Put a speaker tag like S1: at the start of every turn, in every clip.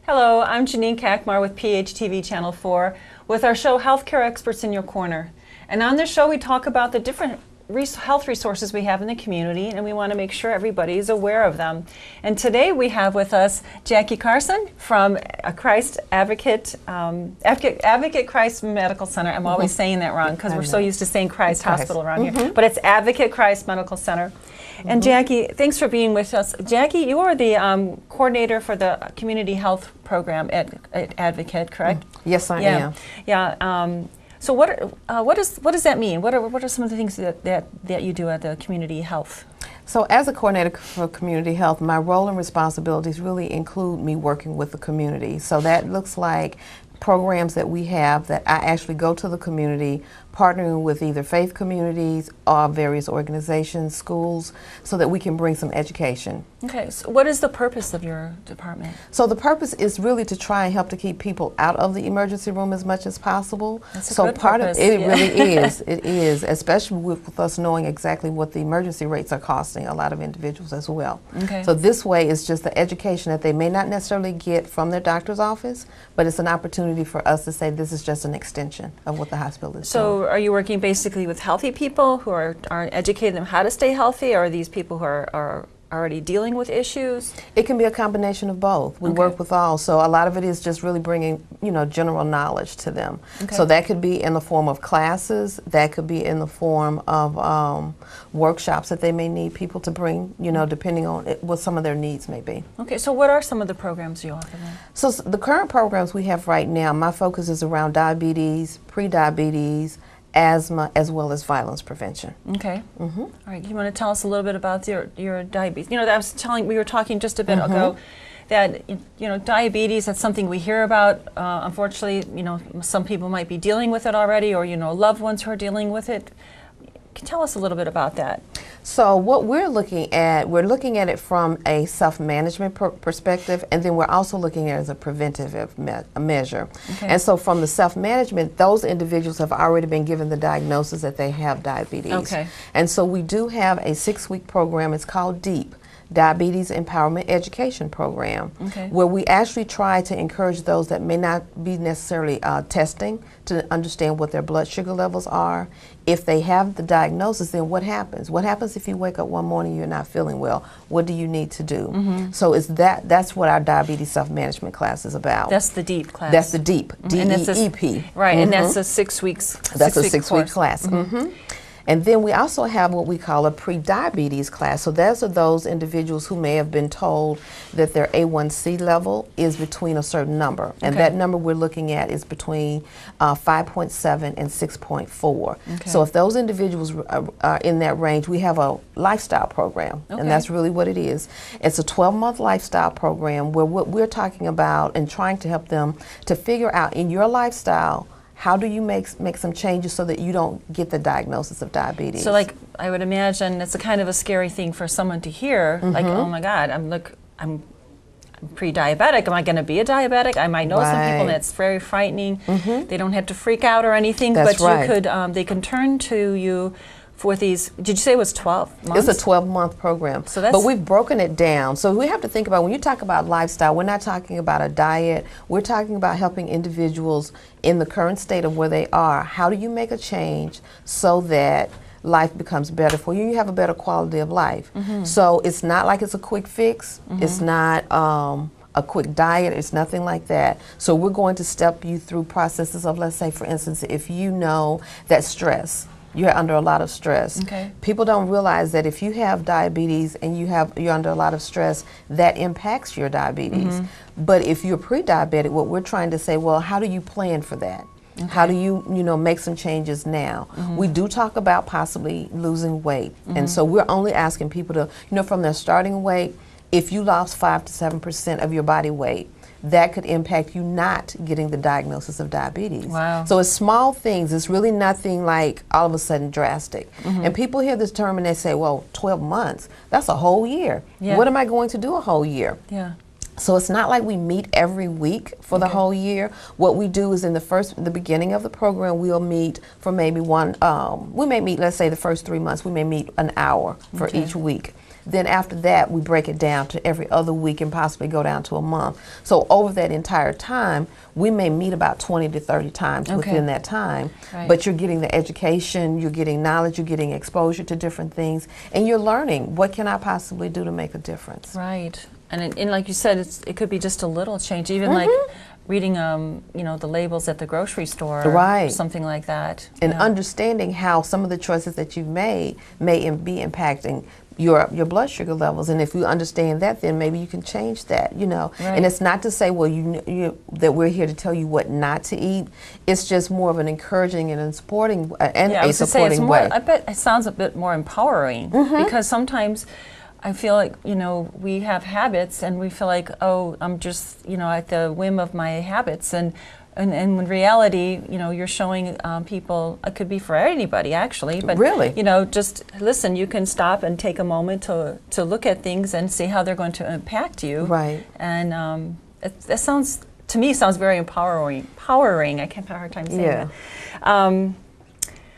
S1: Hello, I'm Janine Kakmar with PHTV Channel 4 with our show Healthcare Experts in Your Corner. And on this show we talk about the different health resources we have in the community, and we want to make sure everybody is aware of them. And today we have with us Jackie Carson from Christ Advocate Christ Medical Center. I'm always saying that wrong because we're so used to saying Christ Hospital around here, but it's Advocate Christ Medical Center. And Jackie, thanks for being with us. Jackie, you are the coordinator for the community health program at Advocate, correct?
S2: Yes, I am.
S1: Yeah. So what does that mean? What are some of the things that you do at the community health?
S2: So as a coordinator for community health, my role and responsibilities really include me working with the community. So that looks like programs that we have that I actually go to the community, partnering with either faith communities or various organizations, schools, so that we can bring some education.
S1: Okay, so what is the purpose of your department?
S2: So the purpose is really to try and help to keep people out of the emergency room as much as possible.
S1: That's a
S2: so
S1: good
S2: part
S1: purpose.
S2: of it
S1: Yeah.
S2: really is. It is, especially with us knowing exactly what the emergency rates are costing a lot of individuals as well.
S1: Okay.
S2: So this way is just the education that they may not necessarily get from their doctor's office, but it's an opportunity for us to say this is just an extension of what the hospital is doing.
S1: So are you working basically with healthy people who are educating them how to stay healthy, or are these people who are already dealing with issues?
S2: It can be a combination of both. We work with all, so a lot of it is just really bringing, general knowledge to them.
S1: Okay.
S2: So that could be in the form of classes, that could be in the form of workshops that they may need people to bring, depending on what some of their needs may be.
S1: Okay, so what are some of the programs you offer then?
S2: So the current programs we have right now, my focus is around diabetes, pre-diabetes, asthma, as well as violence prevention.
S1: Okay. All right. You want to tell us a little bit about your diabetes? We were talking just a bit ago that diabetes, that's something we hear about. Unfortunately, some people might be dealing with it already, or loved ones who are dealing with it. Tell us a little bit about that.
S2: So what we're looking at it from a self-management perspective, and then we're also looking at it as a preventative measure.
S1: Okay.
S2: And so from the self-management, those individuals have already been given the diagnosis that they have diabetes.
S1: Okay.
S2: And so we do have a 6-week program. It's called DEEP, Diabetes Empowerment Education Program, where we actually try to encourage those that may not be necessarily testing to understand what their blood sugar levels are. If they have the diagnosis, then what happens? What happens if you wake up one morning and you're not feeling well? What do you need to do? So that's what our diabetes self-management class is about.
S1: That's the DEEP class.
S2: That's the DEEP, D-E-E-P.
S1: Right, and that's a 6 weeks.
S2: That's a 6-week class. And then we also have what we call a pre-diabetes class. So those are those individuals who may have been told that their A1C level is between a certain number. And that number we're looking at is between 5.7 and 6.4. So if those individuals are in that range, we have a lifestyle program. And that's really what it is. It's a 12-month lifestyle program where what we're talking about and trying to help them to figure out in your lifestyle, how do you make some changes so that you don't get the diagnosis of diabetes? So
S1: like, I would imagine it's a kind of a scary thing for someone to hear, like, oh my God, I'm pre-diabetic. Am I going to be a diabetic? I might know some people, and it's very frightening. They don't have to freak out or anything, but you could, they can turn to you for these. Did you say it was 12 months?
S2: It's a 12-month program. So but we've broken it down. So we have to think about, when you talk about lifestyle, we're not talking about a diet. We're talking about helping individuals in the current state of where they are. How do you make a change so that life becomes better for you? You have a better quality of life. So it's not like it's a quick fix. It's not a quick diet. It's nothing like that. So we're going to step you through processes of, let's say, for instance, if you know that stress, you're under a lot of stress. People don't realize that if you have diabetes and you're under a lot of stress, that impacts your diabetes. But if you're pre-diabetic, what we're trying to say, well, how do you plan for that? How do you, make some changes now? We do talk about possibly losing weight. And so we're only asking people to, from their starting weight, if you lost 5 to 7% of your body weight, that could impact you not getting the diagnosis of diabetes.
S1: Wow.
S2: So it's small things. It's really nothing like all of a sudden drastic. And people hear this term and they say, well, 12 months, that's a whole year. What am I going to do a whole year? So it's not like we meet every week for the whole year. What we do is in the beginning of the program, we'll meet for maybe we may meet, let's say the first 3 months, we may meet an hour for each week. Then after that, we break it down to every other week and possibly go down to a month. So over that entire time, we may meet about 20 to 30 times within that time.
S1: Right.
S2: But you're getting the education, you're getting knowledge, you're getting exposure to different things, and you're learning what can I possibly do to make a difference.
S1: Right. And like you said, it could be just a little change, even like reading, you know, the labels at the grocery store, or something like that.
S2: And understanding how some of the choices that you've made may be impacting your blood sugar levels, and if you understand that, then maybe you can change that, you know. And it's not to say, well, that we're here to tell you what not to eat. It's just more of an encouraging and a supporting way.
S1: I bet it sounds a bit more empowering, because sometimes I feel like, you know, we have habits and we feel like, oh, I'm just, you know, at the whim of my habits, and in reality, you know, you're showing people, it could be for anybody actually, but
S2: really,
S1: you know, just listen, you can stop and take a moment to look at things and see how they're going to impact you.
S2: Right.
S1: And it sounds, to me, sounds very empowering. I can't have a hard time saying that.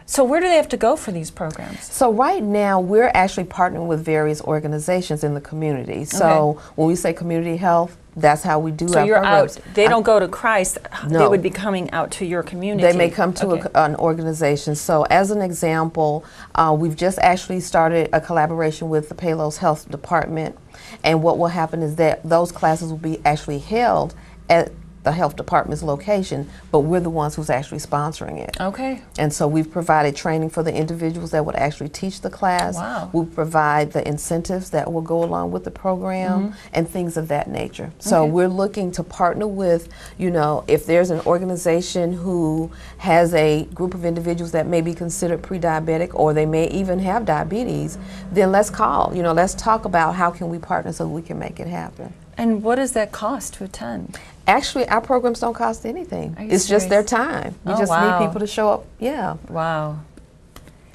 S1: So where do they have to go for these programs?
S2: So right now, we're actually partnering with various organizations in the community. So when we say community health, that's how we do our programs.
S1: Out. They don't go to Christ. No. They would be coming out to your community.
S2: They may come to an organization. So as an example, we've just actually started a collaboration with the Palos Health Department. And what will happen is that those classes will be actually held at the health department's location, but we're the ones who's actually sponsoring it.
S1: Okay.
S2: And so we've provided training for the individuals that would actually teach the class.
S1: Wow.
S2: We provide the incentives that will go along with the program and things of that nature. So we're looking to partner with, you know, if there's an organization who has a group of individuals that may be considered pre-diabetic, or they may even have diabetes, then let's call, you know, let's talk about how can we partner so we can make it happen.
S1: And what does that cost to attend?
S2: Actually, our programs don't cost anything. It's just their time. We just need people to show up. Yeah.
S1: Wow.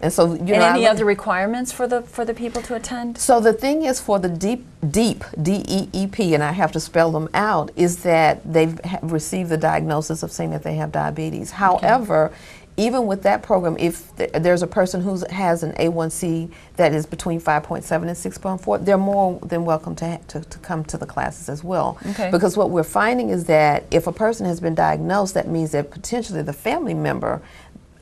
S2: And so, you know,
S1: any other requirements for the people to attend?
S2: So the thing is, for the DEEP, D-E-E-P, and I have to spell them out, is that they've received the diagnosis of saying that they have diabetes. However, even with that program, if there's a person who has an A1C that is between 5.7 and 6.4, they're more than welcome to come to the classes as well.
S1: Okay.
S2: Because what we're finding is that if a person has been diagnosed, that means that potentially the family member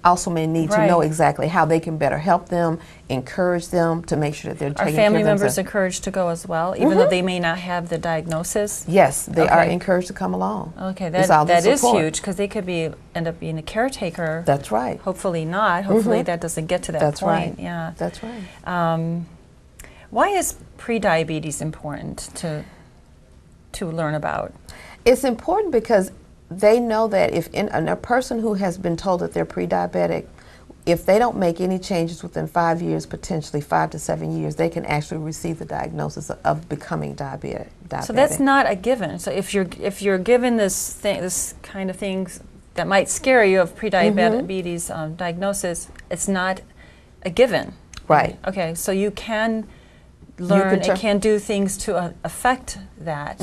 S2: also may need to know exactly how they can better help them, encourage them to make sure that they're taking care of themselves.
S1: Are family members encouraged to go as well, even though they may not have the diagnosis?
S2: Yes, they are encouraged to come along.
S1: Okay, that is huge, because they could end up being a caretaker.
S2: That's right.
S1: Hopefully not. Hopefully that doesn't get to that
S2: That's
S1: point.
S2: Right.
S1: Yeah.
S2: That's right.
S1: Why is prediabetes important to learn about?
S2: It's important because they know that if a person who has been told that they're pre-diabetic, if they don't make any changes within 5 years, potentially 5 to 7 years, they can actually receive the diagnosis of becoming diabetic.
S1: So that's not a given. So if you're given this kind of things that might scare you of pre-diabetes diagnosis, it's not a given.
S2: Right.
S1: Okay. So you can learn and can do things to affect that.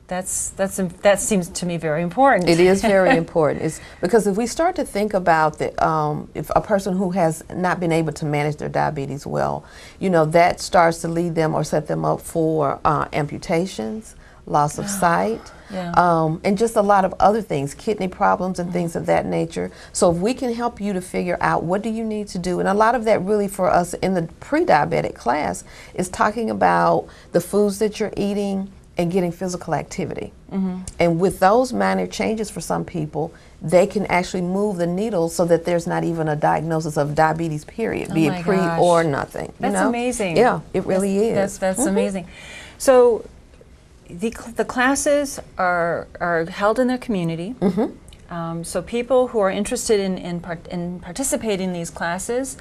S1: That seems to me very important.
S2: It is very important. It's because if we start to think about if a person who has not been able to manage their diabetes well, you know, that starts to lead them or set them up for amputations, loss of sight, and just a lot of other things, kidney problems and things of that nature. So if we can help you to figure out what do you need to do, and a lot of that really for us in the pre-diabetic class is talking about the foods that you're eating and getting physical activity. And with those minor changes for some people, they can actually move the needle so that there's not even a diagnosis of diabetes, period, be it pre or nothing.
S1: That's amazing.
S2: Yeah, it really is.
S1: That's amazing. So the classes are held in their community. So people who are interested in participating in these classes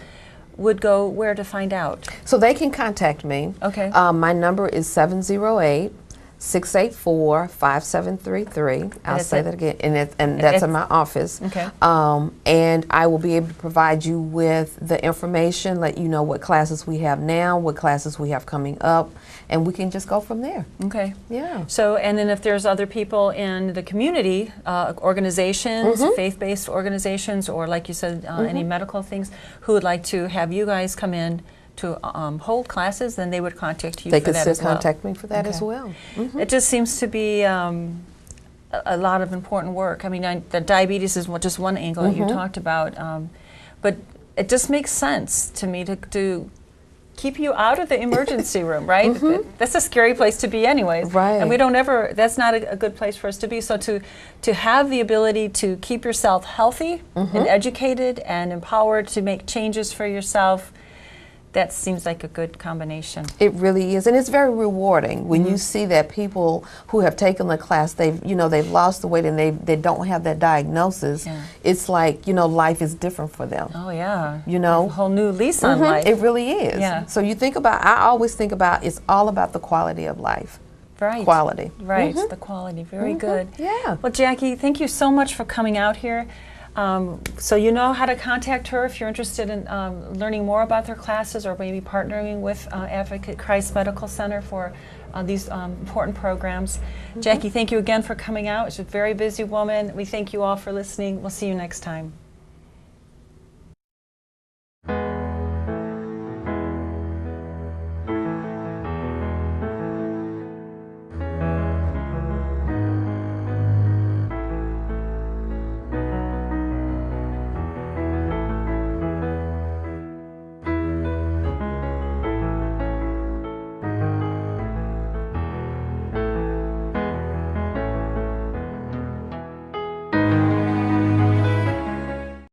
S1: would go where to find out? So
S2: they can contact me.
S1: Okay.
S2: My number is 708-684-5733. I'll say that again, and that's in my office.
S1: Okay.
S2: And I will be able to provide you with the information, let you know what classes we have now, what classes we have coming up, and we can just go from there.
S1: Okay.
S2: Yeah.
S1: So, and then if there's other people in the community, organizations, faith-based organizations, or like you said, any medical things, who would like to have you guys come in hold classes, then they would contact you
S2: They
S1: for
S2: could
S1: that
S2: still
S1: as well.
S2: contact me for that as
S1: Okay.
S2: well.
S1: It just seems to be a lot of important work. I mean, the diabetes is just one angle that you talked about, but it just makes sense to me to keep you out of the emergency room, right? That's a scary place to be anyways.
S2: Right.
S1: And we don't ever, that's not a good place for us to be. So to have the ability to keep yourself healthy and educated and empowered to make changes for yourself, that seems like a good combination.
S2: It really is, and it's very rewarding when you see that people who have taken the class, they've lost the weight and they don't have that diagnosis.
S1: Yeah.
S2: It's like, life is different for them.
S1: Oh yeah.
S2: A
S1: whole new lease on life.
S2: It really is.
S1: Yeah.
S2: So I always think about it's all about the quality of life.
S1: Right.
S2: Quality.
S1: Right, the quality. Very good.
S2: Yeah.
S1: Well, Jackie, thank you so much for coming out here. So you know how to contact her if you're interested in learning more about their classes or maybe partnering with Advocate Christ Medical Center for these important programs. Jackie, thank you again for coming out. She's a very busy woman. We thank you all for listening. We'll see you next time.